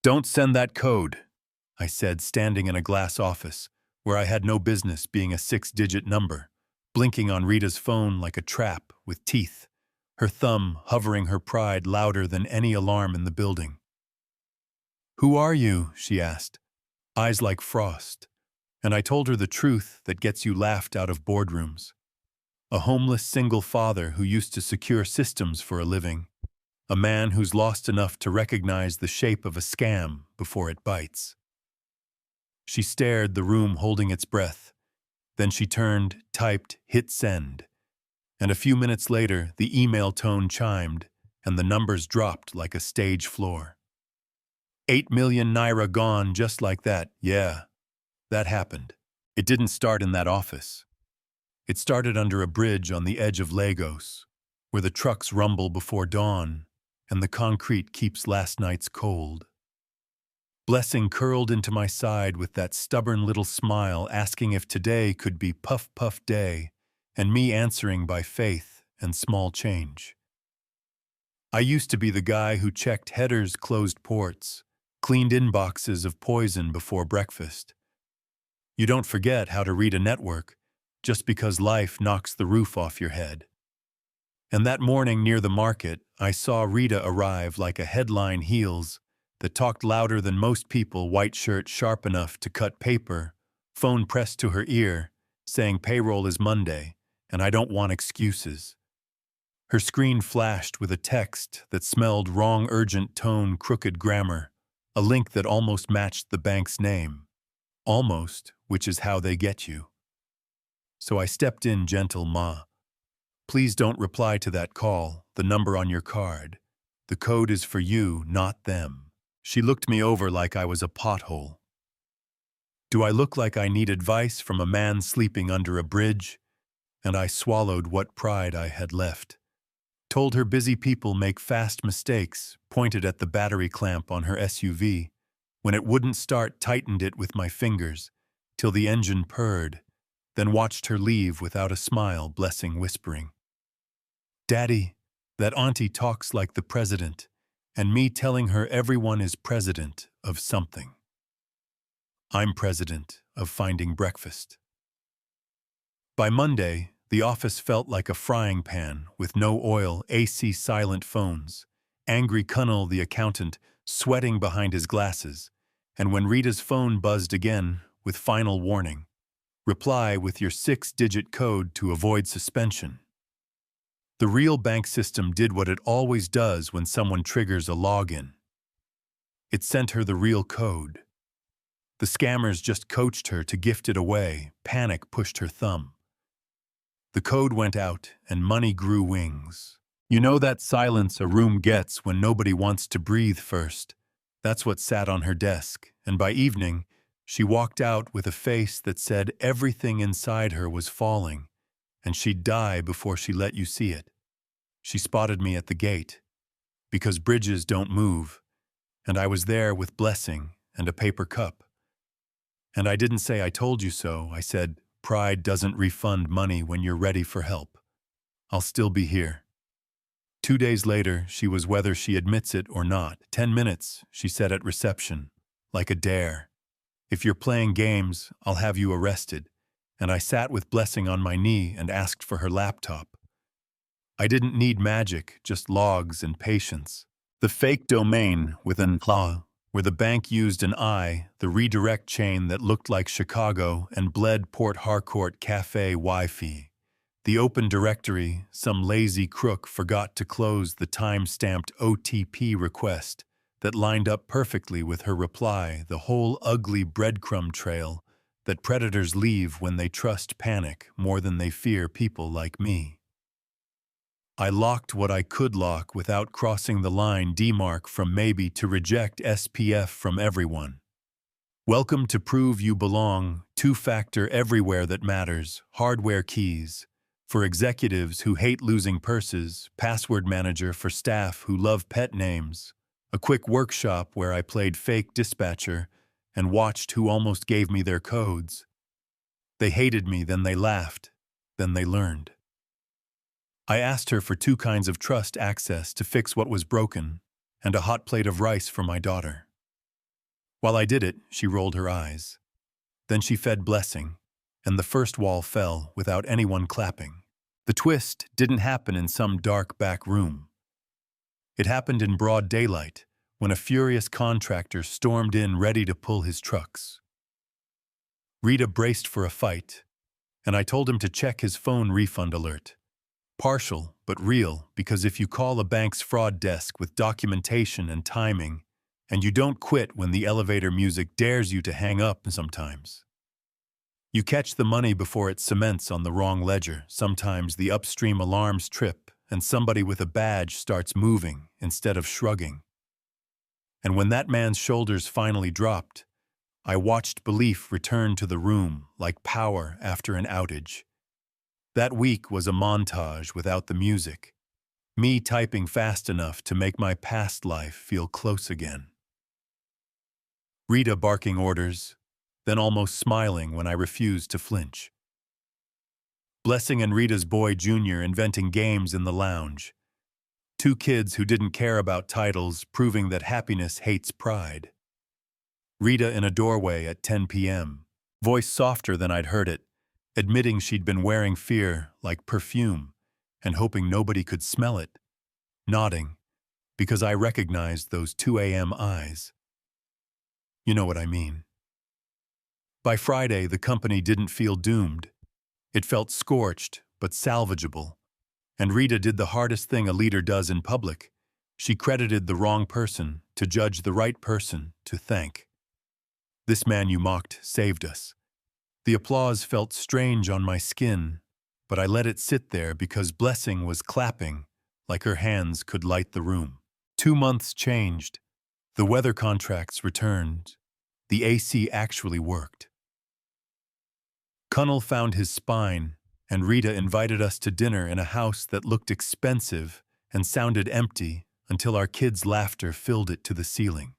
Don't send that code, I said, standing in a glass office where I had no business being a six-digit number, blinking on Rita's phone like a trap with teeth, her thumb hovering her pride louder than any alarm in the building. "Who are you?" she asked, eyes like frost, and I told her the truth that gets you laughed out of boardrooms. A homeless single father who used to secure systems for a living, a man who's lost enough to recognize the shape of a scam before it bites. She stared, the room holding its breath. Then she turned, typed, hit send. And a few minutes later, the email tone chimed, and the numbers dropped like a stage floor. 8 million naira gone just like that. Yeah, that happened. It didn't start in that office. It started under a bridge on the edge of Lagos, where the trucks rumble before dawn, and the concrete keeps last night's cold. Blessing curled into my side with that stubborn little smile, asking if today could be puff puff day, and me answering by faith and small change. I used to be the guy who checked headers, closed ports, cleaned inboxes of poison before breakfast. You don't forget how to read a network just because life knocks the roof off your head. And that morning near the market, I saw Rita arrive like a headline heels that talked louder than most people, white shirt sharp enough to cut paper, phone pressed to her ear, saying payroll is Monday, and I don't want excuses. Her screen flashed with a text that smelled wrong, urgent tone, crooked grammar, a link that almost matched the bank's name. Almost, which is how they get you. So I stepped in, gentle ma. Please don't reply to that call, the number on your card. The code is for you, not them. She looked me over like I was a pothole. Do I look like I need advice from a man sleeping under a bridge? And I swallowed what pride I had left. Told her busy people make fast mistakes, pointed at the battery clamp on her SUV. When it wouldn't start, tightened it with my fingers, till the engine purred, then watched her leave without a smile, blessing, whispering, "Daddy, that auntie talks like the president," and me telling her everyone is president of something. I'm president of finding breakfast. By Monday, the office felt like a frying pan with no oil, AC silent phones, angry Kunnel the accountant sweating behind his glasses, and when Rita's phone buzzed again with final warning, reply with your 6-digit code to avoid suspension. The real bank system did what it always does when someone triggers a login. It sent her the real code. The scammers just coached her to gift it away. Panic pushed her thumb. The code went out, and money grew wings. You know that silence a room gets when nobody wants to breathe first? That's what sat on her desk, and by evening, she walked out with a face that said everything inside her was falling, and she'd die before she let you see it. She spotted me at the gate, because bridges don't move, and I was there with blessing and a paper cup. And I didn't say I told you so. I said, pride doesn't refund money when you're ready for help. I'll still be here. 2 days later, she was, whether she admits it or not. 10 minutes, she said at reception, like a dare. If you're playing games, I'll have you arrested. And I sat with blessing on my knee and asked for her laptop. I didn't need magic, just logs and patience. The fake domain with an claw, where the bank used an I, the redirect chain that looked like Chicago and bled Port Harcourt Cafe Wi-Fi. The open directory, some lazy crook forgot to close the time-stamped OTP request that lined up perfectly with her reply, the whole ugly breadcrumb trail that predators leave when they trust panic more than they fear people like me. I locked what I could lock without crossing the line demarc from maybe to reject SPF from everyone. Welcome to Prove You Belong, two-factor everywhere that matters, hardware keys. For executives who hate losing purses, password manager for staff who love pet names, a quick workshop where I played fake dispatcher and watched who almost gave me their codes. They hated me, then they laughed, then they learned. I asked her for 2 kinds of trust access to fix what was broken, and a hot plate of rice for my daughter. While I did it, she rolled her eyes. Then she fed Blessing, and the first wall fell without anyone clapping. The twist didn't happen in some dark back room. It happened in broad daylight, when a furious contractor stormed in ready to pull his trucks. Rita braced for a fight, and I told him to check his phone refund alert. Partial, but real, because if you call a bank's fraud desk with documentation and timing, and you don't quit when the elevator music dares you to hang up sometimes. You catch the money before it cements on the wrong ledger. Sometimes the upstream alarms trip, and somebody with a badge starts moving instead of shrugging. And when that man's shoulders finally dropped, I watched belief return to the room like power after an outage. That week was a montage without the music, me typing fast enough to make my past life feel close again. Rita barking orders, then almost smiling when I refused to flinch. Blessing and Rita's boy Junior inventing games in the lounge. Two kids who didn't care about titles, proving that happiness hates pride. Rita in a doorway at 10 p.m., voice softer than I'd heard it, admitting she'd been wearing fear like perfume and hoping nobody could smell it, nodding, because I recognized those 2 a.m. eyes. You know what I mean. By Friday, the company didn't feel doomed. It felt scorched, but salvageable. And Rita did the hardest thing a leader does in public. She credited the wrong person to judge the right person to thank. This man you mocked saved us. The applause felt strange on my skin, but I let it sit there because Blessing was clapping like her hands could light the room. 2 months changed. The weather contracts returned. The AC actually worked. Cunnell found his spine, and Rita invited us to dinner in a house that looked expensive and sounded empty until our kids' laughter filled it to the ceiling.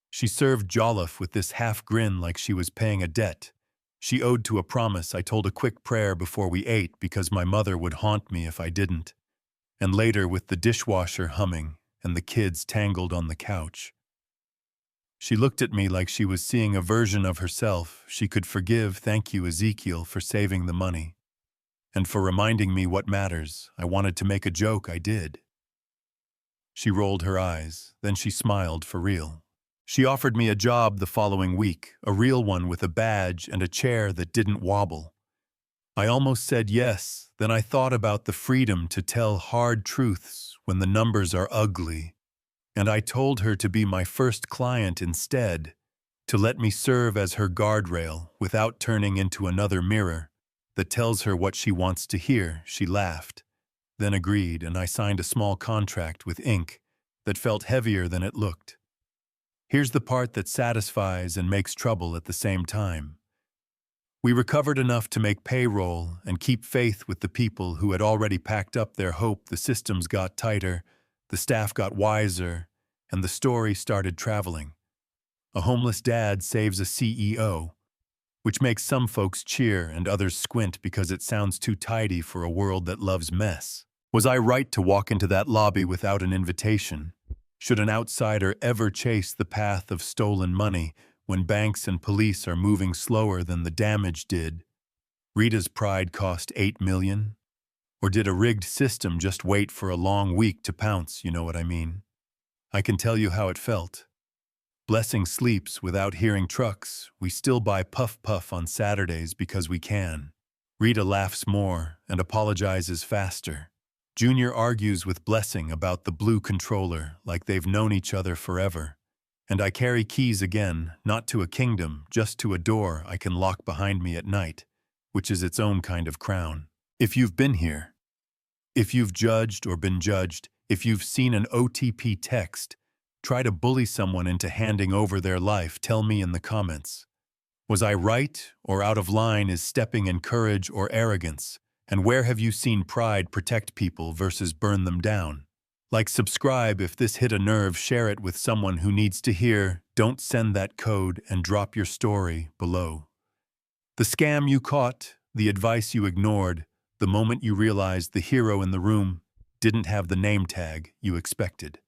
She served jollof with this half grin like she was paying a debt. She owed to a promise. I told a quick prayer before we ate because my mother would haunt me if I didn't. And later, with the dishwasher humming and the kids tangled on the couch, she looked at me like she was seeing a version of herself she could forgive. Thank you, Ezekiel, for saving the money. And for reminding me what matters. I wanted to make a joke, I did. She rolled her eyes, then she smiled for real. She offered me a job the following week, a real one with a badge and a chair that didn't wobble. I almost said yes, then I thought about the freedom to tell hard truths when the numbers are ugly. And I told her to be my first client instead, to let me serve as her guardrail without turning into another mirror that tells her what she wants to hear. She laughed, then agreed, and I signed a small contract with ink that felt heavier than it looked. Here's the part that satisfies and makes trouble at the same time. We recovered enough to make payroll and keep faith with the people who had already packed up their hope. The systems got tighter, the staff got wiser, and the story started traveling. A homeless dad saves a CEO, which makes some folks cheer and others squint because it sounds too tidy for a world that loves mess. Was I right to walk into that lobby without an invitation? Should an outsider ever chase the path of stolen money when banks and police are moving slower than the damage did? Rita's pride cost $8 million? Or did a rigged system just wait for a long week to pounce, you know what I mean? I can tell you how it felt. Blessing sleeps without hearing trucks. We still buy Puff Puff on Saturdays because we can. Rita laughs more and apologizes faster. Junior argues with Blessing about the blue controller like they've known each other forever. And I carry keys again, not to a kingdom, just to a door I can lock behind me at night, which is its own kind of crown. If you've been here, if you've judged or been judged, if you've seen an OTP text, try to bully someone into handing over their life, tell me in the comments. Was I right or out of line? Is stepping in courage or arrogance? And where have you seen pride protect people versus burn them down? Like, subscribe if this hit a nerve, share it with someone who needs to hear. Don't send that code, and drop your story below. The scam you caught, the advice you ignored, the moment you realized the hero in the room didn't have the name tag you expected.